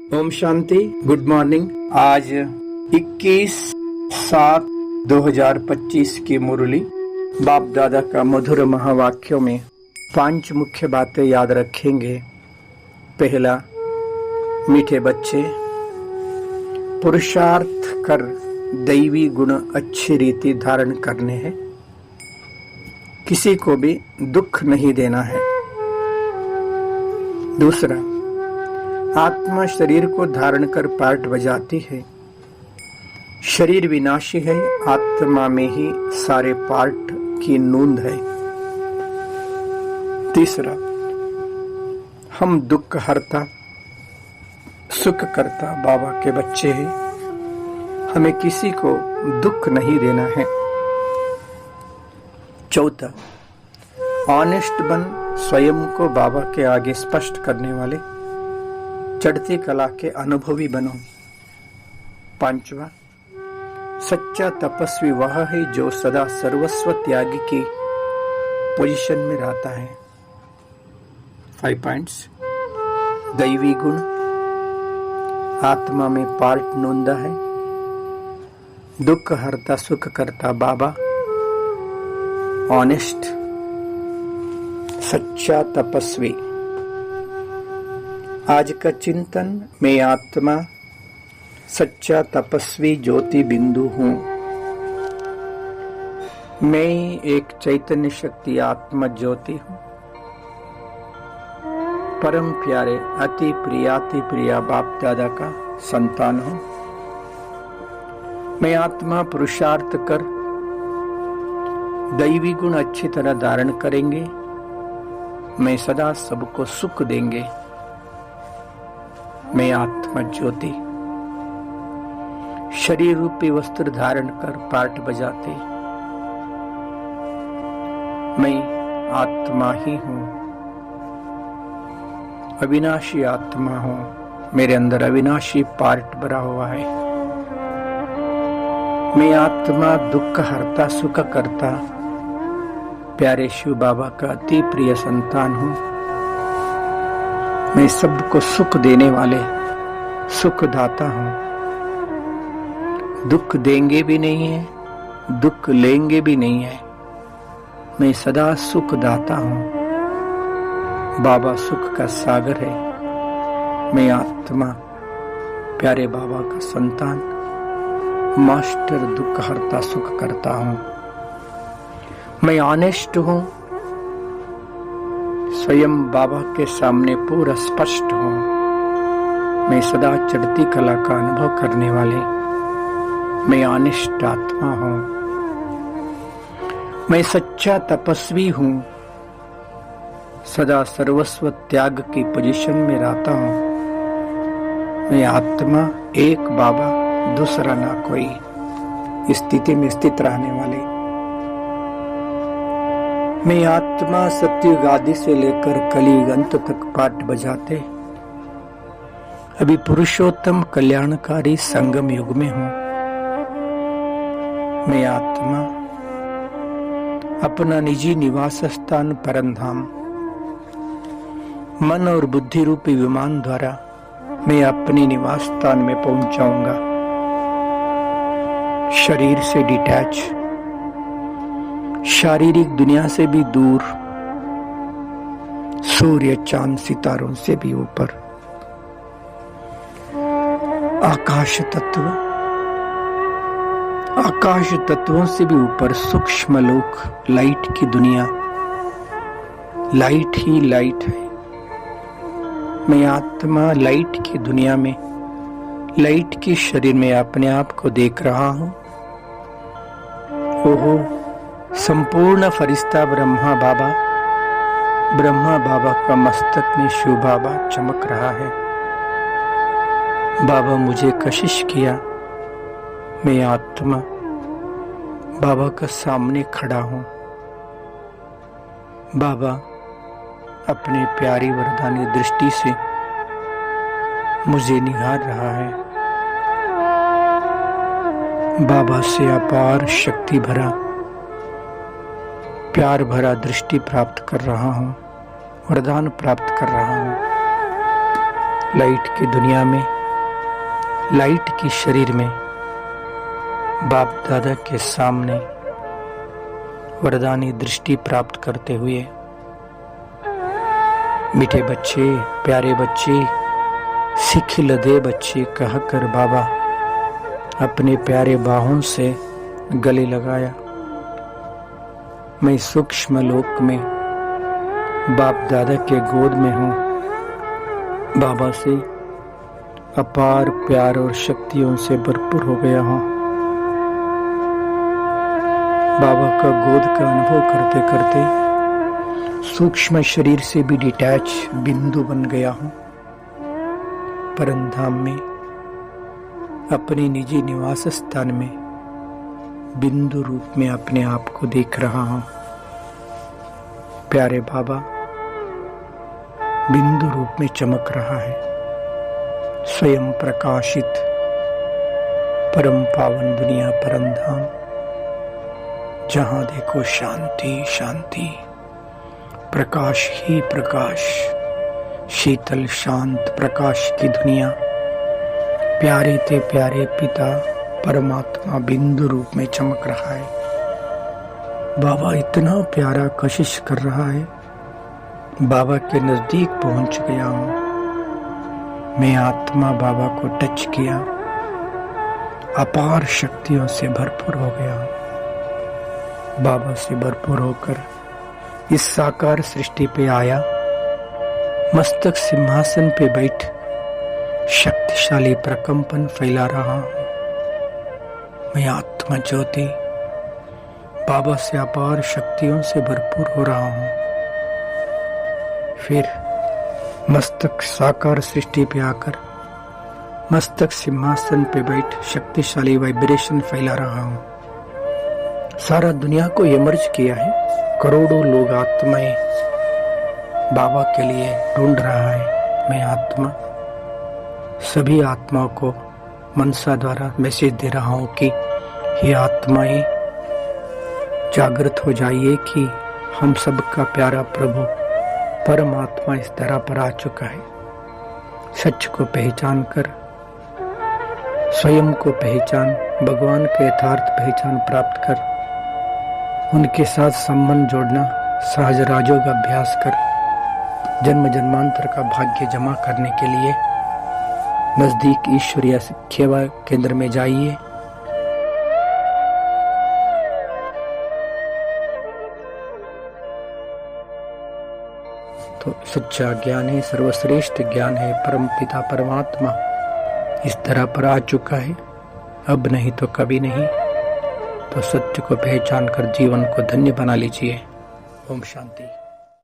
Om Shanti. Good morning. आज 21/7/2025 की मुरली बाप दादा का मधुर महावाक्यों में 5 मुख्य बातें याद रखेंगे। पहला, मीठे बच्चे, पुरुषार्थ कर दैवी गुण अच्छी रीति धारण करने हैं। किसी को भी दुख नहीं देना है। दूसरा, आत्मा शरीर को धारण कर पार्ट बजाती है। शरीर विनाशी है, आत्मा में ही सारे पार्ट की नूंद है। तीसरा, हम दुख हरता सुख करता बाबा के बच्चे हैं। हमें किसी को दुख नहीं देना है। चौथा, ऑनेस्ट बन स्वयं को बाबा के आगे स्पष्ट करने वाले चढ़ती कला के अनुभवी बनो। पांचवा, सच्चा तपस्वी वह है जो सदा सर्वस्व त्यागी की पोजीशन में रहता है। 5 पॉइंट्स। दैवी गुण, आत्मा में पार्ट नोंदा है। दुख हरता सुख करता बाबा, ऑनेस्ट सच्चा तपस्वी। आज का चिंतन, मैं आत्मा सच्चा तपस्वी ज्योति बिंदु हूं। मैं एक चैतन्य शक्ति आत्मा ज्योति हूं। परम प्यारे अति प्रिया बाप दादा का संतान हूं। मैं आत्मा पुरुषार्थ कर दैवी गुण अच्छी तरह धारण करेंगे। मैं सदा सबको सुख देंगे। मैं आत्मा ज्योति शरीर रूपी वस्त्र धारण कर पार्ट बजाते। मैं आत्मा ही हूं, अविनाशी आत्मा हूं। मेरे अंदर अविनाशी पार्ट भरा हुआ है। मैं आत्मा दुख हरता सुख करता प्यारे शिव बाबा का अति प्रिय संतान हूं। मैं सबको सुख देने वाले सुख दाता हूं। दुख देंगे भी नहीं है, दुख लेंगे भी नहीं है। मैं सदा सुख दाता हूं। बाबा सुख का सागर है। मैं आत्मा प्यारे बाबा का संतान, मास्टर दुख हरता सुख करता हूं। मैं ऑनेस्ट हूं। स्वयं बाबा के सामने पूरा स्पष्ट हूं। मैं सदा चढ़ती कला का अनुभव करने वाले मैं ऑनेस्ट आत्मा हूं। मैं सच्चा तपस्वी हूं। सदा सर्वस्व त्याग की पोजीशन में रहता हूं। मैं आत्मा एक बाबा दूसरा ना कोई स्थिति में स्थित रहने वाले। मैं आत्मा सत्युग आदि से लेकर कलियुग अंत तक पाठ बजाते अभी पुरुषोत्तम कल्याणकारी संगम युग में हूं। मैं आत्मा अपना निजी निवास स्थान परमधाम मन और बुद्धि रूपी विमान द्वारा मैं अपने निवास स्थान में पहुंच जाऊंगा। शरीर से डिटैच, शारीरिक दुनिया से भी दूर, सूर्य चांद सितारों से भी ऊपर, आकाश तत्वों से भी ऊपर सूक्ष्म लोक, लाइट की दुनिया। लाइट ही लाइट है। मैं आत्मा लाइट की दुनिया में, लाइट के शरीर में अपने आप को देख रहा हूं। ओहो, संपूर्ण फरिश्ता ब्रह्मा बाबा का मस्तक में शिव बाबा चमक रहा है। बाबा मुझे कशिश किया। मैं आत्मा बाबा का सामने खड़ा हूं। बाबा अपनी प्यारी वरदानी दृष्टि से मुझे निहार रहा है। बाबा से अपार शक्ति भरा प्यार भरा दृष्टि प्राप्त कर रहा हूँ, वरदान प्राप्त कर रहा हूँ। लाइट की दुनिया में लाइट की शरीर में बाप दादा के सामने वरदानी दृष्टि प्राप्त करते हुए मीठे बच्चे, प्यारे बच्चे, सीख लदे बच्चे कहकर बाबा अपने प्यारे बाहों से गले लगाया। मैं सूक्ष्म लोक में बाप दादा के गोद में हूँ। बाबा से अपार प्यार और शक्तियों से भरपूर हो गया हूँ। बाबा का गोद का अनुभव करते करते सूक्ष्म शरीर से भी डिटैच बिंदु बन गया हूँ। परमधाम में अपने निजी निवास स्थान में बिंदु रूप में अपने आप को देख रहा हूँ। प्यारे बाबा बिंदु रूप में चमक रहा है, स्वयं प्रकाशित परम पावन दुनिया परमधाम, जहां देखो शांति शांति, प्रकाश ही प्रकाश, शीतल शांत प्रकाश की दुनिया। प्यारे ते प्यारे पिता परमात्मा बिंदु रूप में चमक रहा है। बाबा इतना प्यारा कशिश कर रहा है। बाबा के नजदीक पहुंच गया हूं। मैं आत्मा बाबा को टच किया, अपार शक्तियों से भरपूर हो गया। बाबा से भरपूर होकर इस साकार सृष्टि पे आया। मस्तक सिंहासन पे बैठ शक्तिशाली प्रकंपन फैला रहा हूं। मैं आत्मा ज्योति बाबा से अपार शक्तियों से भरपूर हो रहा हूं। फिर मस्तक साकार सृष्टि पे आकर मस्तक सिंहासन पे बैठ शक्तिशाली वाइब्रेशन फैला रहा हूं। सारा दुनिया को इमर्ज किया है। करोड़ों लोग आत्माएं बाबा के लिए ढूंढ रहा है। मैं आत्मा सभी आत्माओं को मनसा द्वारा मैसेज दे रहा हूं कि ये आत्माएं जागृत हो जाइए कि हम सबका प्यारा प्रभु परमात्मा इस तरह पर आ चुका है। सच को पहचान कर, स्वयं को पहचान, भगवान के यथार्थ पहचान प्राप्त कर, उनके साथ संबंध जोड़ना, सहज राजयोग अभ्यास कर, जन्म जन्मांतर का भाग्य जमा करने के लिए नजदीक ईश्वरीय सेवा केंद्र में जाइए। तो सच्चा ज्ञान है, सर्वश्रेष्ठ ज्ञान है। परम पिता परमात्मा इस तरह पर आ चुका है। अब नहीं तो कभी नहीं। तो सत्य को पहचान कर जीवन को धन्य बना लीजिए। ओम शांति।